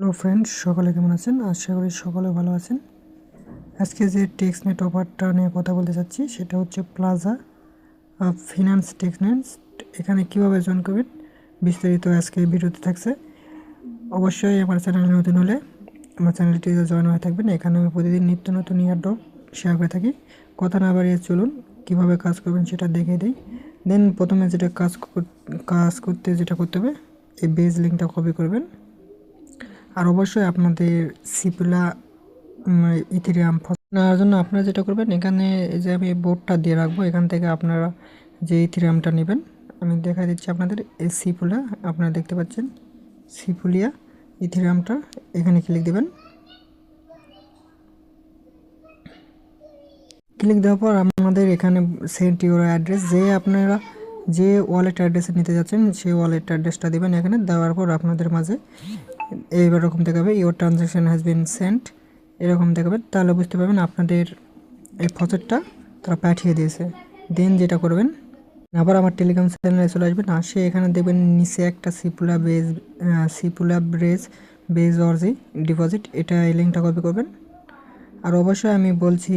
Hello friends, সকলে কেমন আছেন? আশা করি সকলে ভালো আছেন। আজকে যে টেক্সনেট অফারটা নিয়ে কথা বলতে চাচ্ছি সেটা হচ্ছে প্লাজা ফিনান্স টেক্সনেট। এখানে কীভাবে জয়েন করবেন বিস্তারিত আজকে ভিডিওতে থাকছে। অবশ্যই আমার চ্যানেলে নতুন হলে আমার চ্যানেলটিতে জয়েন হয়ে থাকবেন। এখানে আমি প্রতিদিন নিত্য নতুন ইয়ারড্রপ শেয়ার করে থাকি। কথা না বাড়িয়ে চলুন কীভাবে কাজ করবেন সেটা দেখে দিই। দেন প্রথমে যেটা করতে যেটা করতে হবে, এই বেজ লিঙ্কটা কপি করবেন। আর অবশ্যই আপনাদের সিপুলা ইথেরিয়াম নেওয়ার জন্য আপনারা যেটা করবেন, এখানে যে আমি বোর্ডটা দিয়ে রাখবো, এখান থেকে আপনারা যে ইথেরিয়ামটা নেবেন আমি দেখা দিচ্ছি আপনাদের। এই সিপুলা আপনারা দেখতে পাচ্ছেন, সিপুলিয়া ইথেরিয়ামটা এখানে ক্লিক দেবেন। ক্লিক দেওয়ার পর আমাদের এখানে সেন্ড ইউর অ্যাড্রেস, আপনারা যে ওয়ালেট অ্যাড্রেসে নিতে যাচ্ছেন সেই ওয়ালেট অ্যাড্রেসটা দেবেন। এখানে দেওয়ার পর আপনাদের মাঝে এইরকম দেখাবে your transaction has been sent, এরকম দেখাবে। তাহলে বুঝতে পারবেন আপনাদের এই ফসেটটা তারা পাঠিয়ে দিয়েছে। দেন যেটা করবেন, আবার আমার টেলিগ্রাম চ্যানেলে চলে আসবেন। আসে এখানে দেখবেন নিচে একটা সিপুলা বেজ অর্জি ডিপোজিট, এটা এই লিঙ্কটা কপি করবেন। আর অবশ্যই আমি বলছি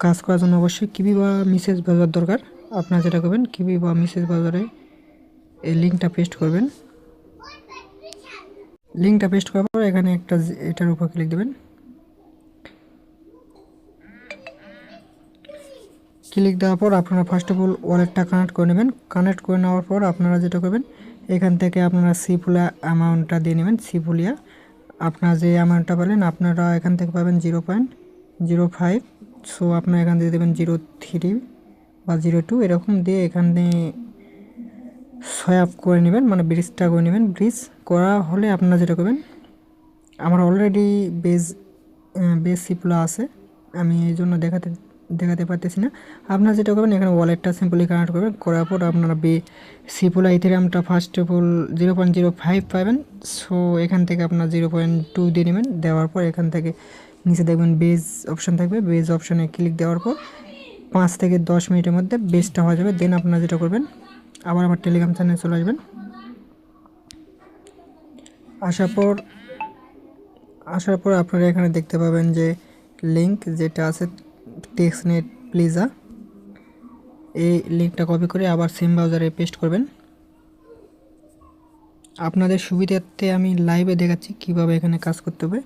কাজ করার জন্য অবশ্যই কিবি বা মেসেজ ব্রাউজার দরকার। আপনারা যেটা করবেন, কিবি বা মেসেজ ব্রাউজারে এই লিঙ্কটা পেস্ট করবেন। লিঙ্কটা পেস্ট করার পর এখানে এটার উপর ক্লিক দেবেন। ক্লিক দেওয়ার পর আপনারা ফার্স্ট অফ অল ওয়ালেটটা কানেক্ট করে নেবেন। কানেক্ট করে নেওয়ার পর আপনারা যেটা করবেন, এখান থেকে আপনারা সিপুলা অ্যামাউন্টটা দিয়ে নেবেন। সিপুলিয়া আপনারা যে অ্যামাউন্টটা পেলেন আপনারা এখান থেকে পাবেন 0.05। সো আপনারা এখান থেকে দেবেন 0.3 বা 0.2 এরকম দিয়ে এখানে সোয়াপ করে নেবেন, মানে ব্রিজটা করে নেবেন। ব্রিজ করা হলে আপনারা যেটা করবেন, আমার অলরেডি বেজ সিপুলা আছে, আমি এই জন্য দেখাতে পারতেছি না। আপনারা যেটা করবেন, এখানে ওয়ালেটটা সিম্পলি কানেক্ট করবেন। করার পর আপনারা সিপুলা ইথেরিয়ামটা ফার্স্ট অফ অল 0.05 পাবেন। সো এখান থেকে আপনার 0.2 দিয়ে নেবেন। দেওয়ার পর এখান থেকে নিচে দেখবেন বেজ অপশান থাকবে। বেজ অপশানে ক্লিক দেওয়ার পর 5 থেকে 10 মিনিটের মধ্যে বেজটা হয়ে যাবে। দেন আপনারা যেটা করবেন, আবার আমার টেলিগ্রাম চ্যানেলে চলে আসবেন। আসার পর আপনারা এখানে দেখতে পাবেন যে লিঙ্ক যেটা আছে টেক্সনেট প্লিজা, এই লিঙ্কটা কপি করে আবার সেম ব্রাউজারে পেস্ট করবেন। আপনাদের সুবিধার্থে আমি লাইভে দেখাচ্ছি কিভাবে এখানে কাজ করতে হবে।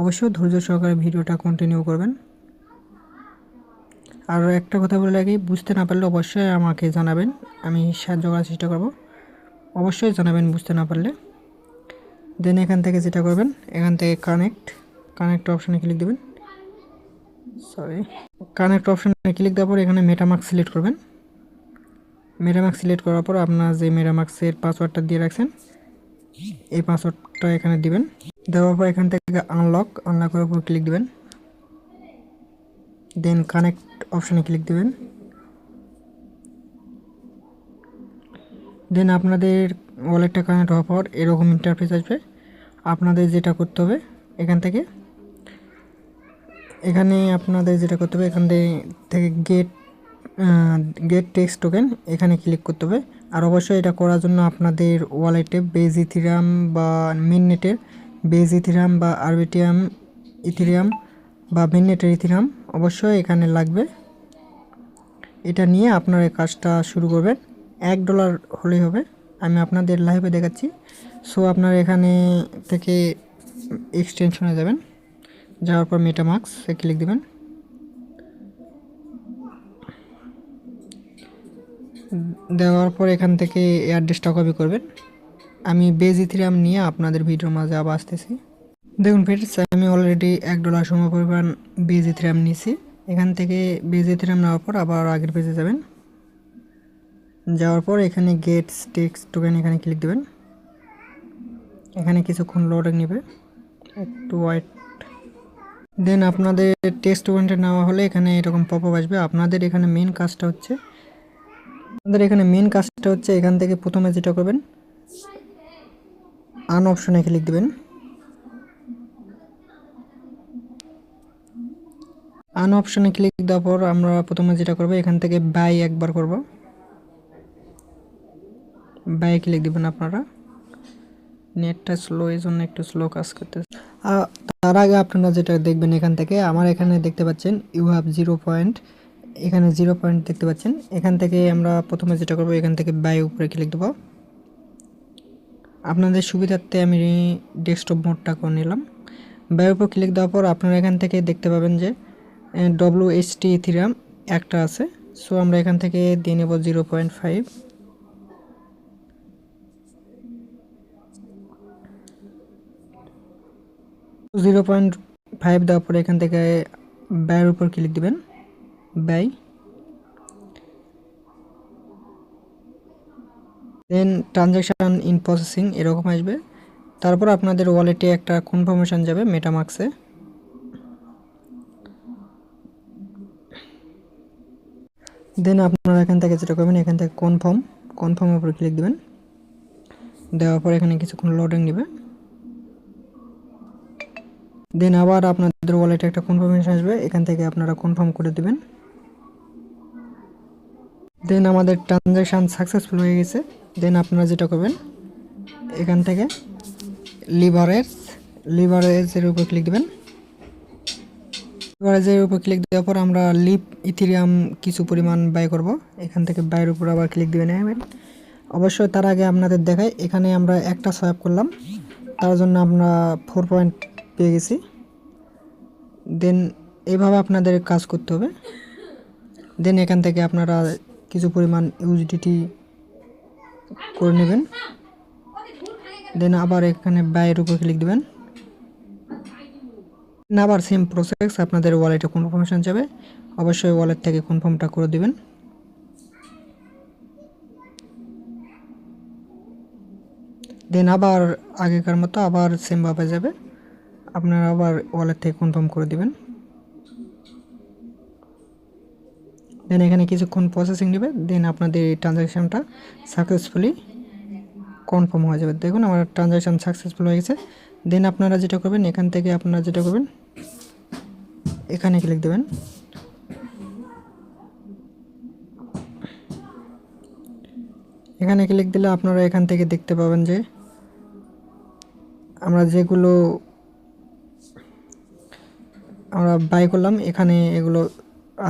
অবশ্যই ধৈর্য সহকারে ভিডিওটা কন্টিনিউ করবেন। আর একটা কথা বলে রাখি, বুঝতে না পারলে অবশ্যই আমাকে জানাবেন, আমি সাহায্য করার চেষ্টা করব। অবশ্যই জানাবেন বুঝতে না পারলে। দেন এখান থেকে যেটা করবেন, এখান থেকে কানেক্ট অপশানে ক্লিক দেবেন। কানেক্ট অপশানে ক্লিক দেওয়ার পর এখানে মেটামাস্ক সিলেক্ট করবেন। মেটামাস্ক সিলেক্ট করার পর আপনার যে মেটামাস্কের পাসওয়ার্ডটা দিয়ে রাখছেন এই পাসওয়ার্ডটা এখানে দিবেন। দেওয়ার পর এখান থেকে আনলকের উপর ক্লিক দিবেন। দেন কানেক্ট অপশানে ক্লিক দিবেন। দেন আপনাদের ওয়ালেটটা কানেক্ট হওয়ার পর এরকম ইন্টারফেস আসবে। আপনাদের যেটা করতে হবে, এখান থেকে এখান থেকে গেট টেক্সট টোকেন এখানে ক্লিক করতে হবে। আর অবশ্যই এটা করার জন্য আপনাদের ওয়ালেটে বেজ ইথেরিয়াম বা মিননেটের বেজ ইথেরিয়াম বা আরবিটিয়াম ইথেরিয়াম বা মিননেটের ইথেরিয়াম অবশ্যই এখানে লাগবে। এটা নিয়ে আপনারা এই কাজটা শুরু করবেন। $1 হলেই হবে, আমি আপনাদের লাইভে দেখাচ্ছি। সো আপনারা এখানে থেকে এক্সটেনশনে যাবেন, যাওয়ার পর মেটামাস্কে ক্লিক দেবেন। দেওয়ার পর এখান থেকে অ্যাড্রেসটা কপি করবেন। আমি বেজ ইথেরিয়াম নিয়ে আপনাদের ভিডিওর মাঝে আবার আসতেছি। দেখুন ফ্রেন্ডস, আমি অলরেডি $1 সমপরিমাণ বেজ ইথেরিয়াম নিয়েছি। এখান থেকে বেজ ইথেরিয়াম নেওয়ার পর আবার আগের পেজে যাবেন। যাওয়ার পর এখানে গেট টেক্সট টোকেন এখানে ক্লিক দেবেন। এখানে কিছুক্ষণ লোডিং নেবে, একটু ওয়েট। দেন আপনাদের টেক্সট টোকেনটা নেওয়া হলে এখানে এরকম পপআপ আসবে। আপনাদের এখানে মেন কাজটা হচ্ছে এখান থেকে প্রথমে যেটা করবেন, আন অপশনে ক্লিক দেবেন। আন অপশনে ক্লিক দেওয়ার পর আমরা প্রথমে যেটা করবো, এখান থেকে বাই একবার করব, বাই ক্লিক দেবেন আপনারা। নেটটা স্লো, এই জন্য একটু স্লো কাজ করতেছে। তার আগে আপনারা যেটা দেখবেন এখান থেকে, আমার এখানে দেখতে পাচ্ছেন ইউ হ্যাভ 0 পয়েন্ট, এখানে 0 পয়েন্ট দেখতে পাচ্ছেন। এখান থেকে আমরা প্রথমে যেটা করবো, এখান থেকে বাই উপরে ক্লিক দেবো। আপনাদের সুবিধার্থে আমি ডেস্কটপ মোডটা করে নিলাম। বাইয়ের উপর ক্লিক দেওয়ার পর আপনারা এখান থেকে দেখতে পাবেন যে WHT ইথিরিয়াম একটা আছে। সো আমরা এখান থেকে দিয়ে নেব 0.5। দেওয়ার পরে এখান থেকে ব্যয়ের উপর ক্লিক দিবেন, ব্যয়, দেন ট্রানজ্যাকশান ইন প্রসেসিং এরকম আসবে। তারপর আপনাদের ওয়ালেটে একটা কনফার্মেশন যাবে মেটামাক্সে। দেন আপনারা এখান থেকে যেটা করবেন, এখান থেকে কনফার্মের উপর ক্লিক দিবেন। দেওয়ার পর এখানে কিছুক্ষণ লোডিং নেবে। দেন আবার আপনাদের ওয়ালেটে একটা কনফার্মেশন আসবে, এখান থেকে আপনারা কনফার্ম করে দিবেন। দেন আমাদের ট্রানজ্যাকশান সাকসেসফুল হয়ে গেছে। দেন আপনারা যেটা করবেন, এখান থেকে লিভারেজের উপর ক্লিক দিবেন। লিভারেজের উপর ক্লিক দেওয়ার পর আমরা লিভ ইথিরিয়াম কিছু পরিমাণ বাই করব। এখান থেকে বাইয়ের উপর আবার ক্লিক দিবেন। অবশ্যই তার আগে আপনাদের দেখায়, এখানে আমরা একটা সোয়াপ করলাম, তার জন্য আমরা 4 পয়েন্ট পেয়ে গেছি। দেন এইভাবে আপনাদের কাজ করতে হবে। দেন এখান থেকে আপনারা কিছু পরিমাণ ইউএসডিটি করে নেবেন। দেন আবার এখানে বাইয়ের উপর ক্লিক দিবেন। আবার সেম প্রসেস, আপনাদের ওয়ালেটে কনফার্মেশন যাবে, অবশ্যই ওয়ালেট থেকে কনফার্মটা করে দিবেন। দেন আবার আগেকার মতো আবার সেমভাবে যাবে, আপনারা আবার ওয়ালেট থেকে কনফার্ম করে দিবেন। দেন এখানে কিছুক্ষণ প্রসেসিং নেবে। দেন আপনাদের এই ট্রানজ্যাকশানটা সাকসেসফুলি কনফার্ম হয়ে যাবে। দেখুন আমার ট্রানজ্যাকশান সাকসেসফুল হয়ে গেছে। দেন আপনারা যেটা করবেন, এখান থেকে আপনারা যেটা করবেন, এখানে ক্লিক দেবেন। এখানে ক্লিক দিলে আপনারা এখান থেকে দেখতে পাবেন যে আমরা যেগুলো আমরা বাই করলাম এখানে এগুলো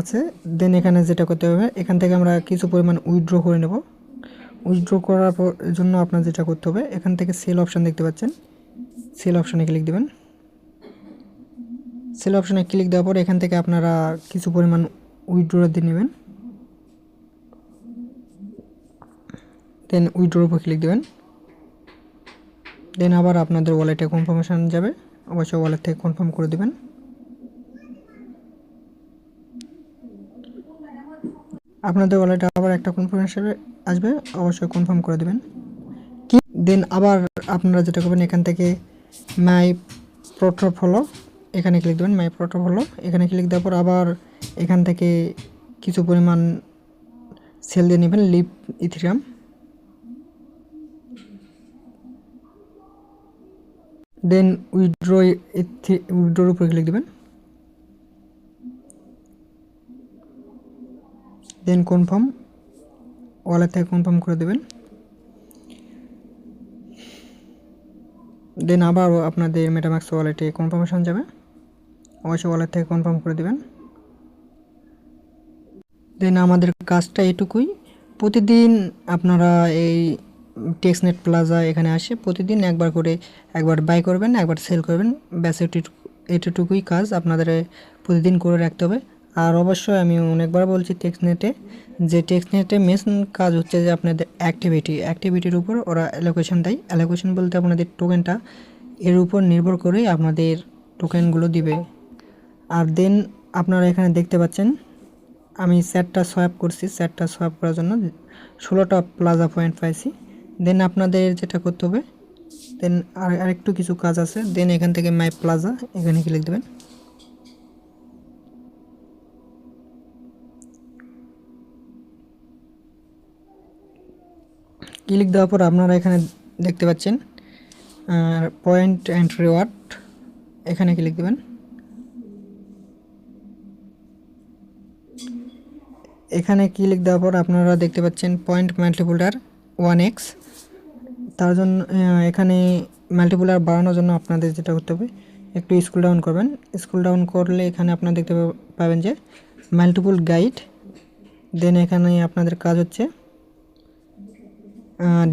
আছে। দেন এখানে যেটা করতে হবে, এখান থেকে আমরা কিছু পরিমাণ উইথড্র করে নেব। উইথড্র করার জন্য আপনার যেটা করতে হবে, এখান থেকে সেল অপশান দেখতে পাচ্ছেন, সেল অপশানে ক্লিক দেবেন। সেল অপশানে ক্লিক দেওয়ার পর এখান থেকে আপনারা কিছু পরিমাণ উইথড্র দিয়ে নেবেন। দেন উইথড্রোর উপর ক্লিক দেবেন। দেন আবার আপনাদের ওয়ালেটে কনফার্মেশন যাবে, অবশ্যই ওয়ালেট থেকে কনফার্ম করে দেবেন। আপনাদের ওয়ালেটে আবার একটা কনফার্মেশন আসবে, অবশ্যই কনফার্ম করে দেবেন। দেন আবার আপনারা যেটা করবেন, এখান থেকে মাই পোর্টফোলিও এখানে ক্লিক দেবেন। মাই পোর্টফোলিও এখানে ক্লিক দেওয়ার পর আবার এখান থেকে কিছু পরিমাণ সেল দিয়ে নেবেন, লিভ ইথিরিয়াম। দেন উইথড্রোর উপরে ক্লিক দেবেন। দেন কনফার্ম, ওয়ালেট থেকে কনফার্ম করে দেবেন। দেন আবার আপনাদের মেটামাক্স ওয়ালেটে কনফার্মেশন যাবে, অবশ্যই ওয়ালেট থেকে কনফার্ম করে দেবেন। দেন আমাদের কাজটা এটুকুই। প্রতিদিন আপনারা এই টেক্সনেট প্লাজা এখানে আসে প্রতিদিন একবার করে, একবার বাই করবেন, একবার সেল করবেন, ব্যাস এটুকুই কাজ আপনাদের প্রতিদিন করে রাখতে হবে। আর অবশ্যই আমি অনেকবার বলছি টেক্সনেটে মেন কাজ হচ্ছে যে আপনাদের অ্যাক্টিভিটির উপর ওরা অ্যালোকেশন দেয়। অ্যালোকেশন বলতে আপনাদের টোকেনটা এর উপর নির্ভর করেই আপনাদের টোকেনগুলো দিবে। আর দেন আপনারা এখানে দেখতে পাচ্ছেন আমি স্যাটটা সোয়াপ করছি, স্যাটটা সোয়াপ করার জন্য 16টা প্লাজা পয়েন্ট পাইছি। দেন আপনাদের যেটা করতে হবে, দেন আরেকটু কিছু কাজ আছে। দেন এখান থেকে মাই প্লাজা এখানে ক্লিক দেবেন। ক্লিক দেওয়ার পর আপনারা এখানে দেখতে পাচ্ছেন পয়েন্ট অ্যান্ড রিওয়ার্ড, এখানে ক্লিক দেবেন। এখানে ক্লিক দেওয়ার পর আপনারা দেখতে পাচ্ছেন পয়েন্ট মাল্টিপ্লায়ার 1x, তার জন্য এখানে মাল্টিপুলার বাড়ানোর জন্য আপনাদের যেটা করতে হবে, একটু স্ক্রল ডাউন করবেন। স্ক্রল ডাউন করলে এখানে আপনারা দেখতে পাবেন যে মাল্টিপুল গাইড। দেন এখানে আপনাদের কাজ হচ্ছে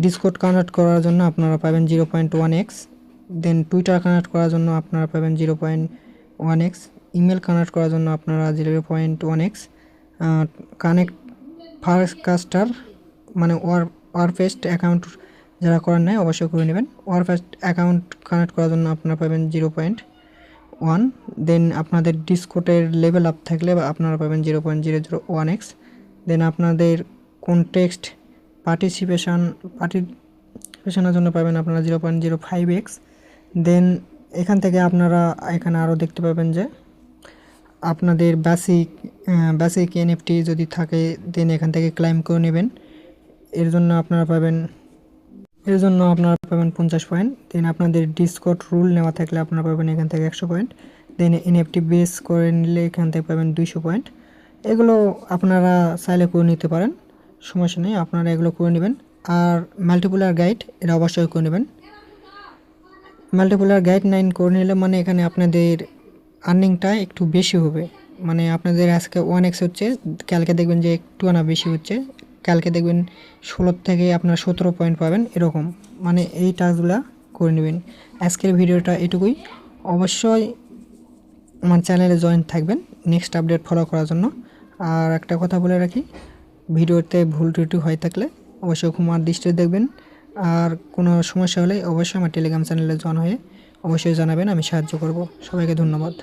ডিসকর্ড কানেক্ট করার জন্য আপনারা পাবেন 0.1x। দেন টুইটার কানেক্ট করার জন্য আপনারা পাবেন 0.1x। ইমেল কানেক্ট করার জন্য আপনারা 0.1x। কানেক্ট ফাস্টার মানে ওয়ারফেস্ট অ্যাকাউন্ট যারা করার নেয় অবশ্যই করে নেবেন। ওয়ারফেস্ট অ্যাকাউন্ট কানেক্ট করার জন্য আপনারা পাবেন 0.1। দেন আপনাদের ডিসকর্ডের লেভেল আপ থাকলে আপনারা পাবেন 0.001x। দেন আপনাদের কনটেক্সট পার্টিসিপেশনের জন্য পাবেন আপনারা 0.05x। দেন এখান থেকে আপনারা এখানে আরও দেখতে পাবেন যে আপনাদের বেসিক এনএফটি যদি থাকে দেন এখান থেকে ক্লাইম করে নেবেন। এর জন্য আপনারা পাবেন 50 পয়েন্ট। দেন আপনাদের ডিসকর্ড রুল নেওয়া থাকলে আপনারা পাবেন এখান থেকে 100 পয়েন্ট। দেন এনএফটি বেস করে নিলে এখান থেকে পাবেন 200 পয়েন্ট। এগুলো আপনারা চাইলে করে নিতে পারেন, সমস্যা নেই, আপনারা এগুলো করে নেবেন। আর মাল্টিপুলার গাইড এটা অবশ্যই করে নেবেন। মাল্টিপুলার গাইড 9 করে নিলে মানে এখানে আপনাদের আর্নিংটা একটু বেশি হবে। মানে আপনাদের আজকে 1x হচ্ছে, কালকে দেখবেন যে একটু আনা বেশি হচ্ছে, কালকে দেখবেন 16 থেকে আপনারা 17 পয়েন্ট পাবেন, এরকম। মানে এই টাস্কগুলো করে নেবেন। আজকের ভিডিওটা এটুকুই। অবশ্যই আমার চ্যানেলে জয়েন থাকবেন নেক্সট আপডেট ফলো করার জন্য। আর একটা কথা বলে রাখি, ভিডিওতে ভুল ত্রুটি হয়ে থাকলে অবশ্যই ক্ষমার দৃষ্টিতে দেখবেন। আর কোনো সমস্যা হলে অবশ্যই আমার টেলিগ্রাম চ্যানেলে জয়েন হয়ে অবশ্যই জানাবেন, আমি সাহায্য করব। সবাইকে ধন্যবাদ।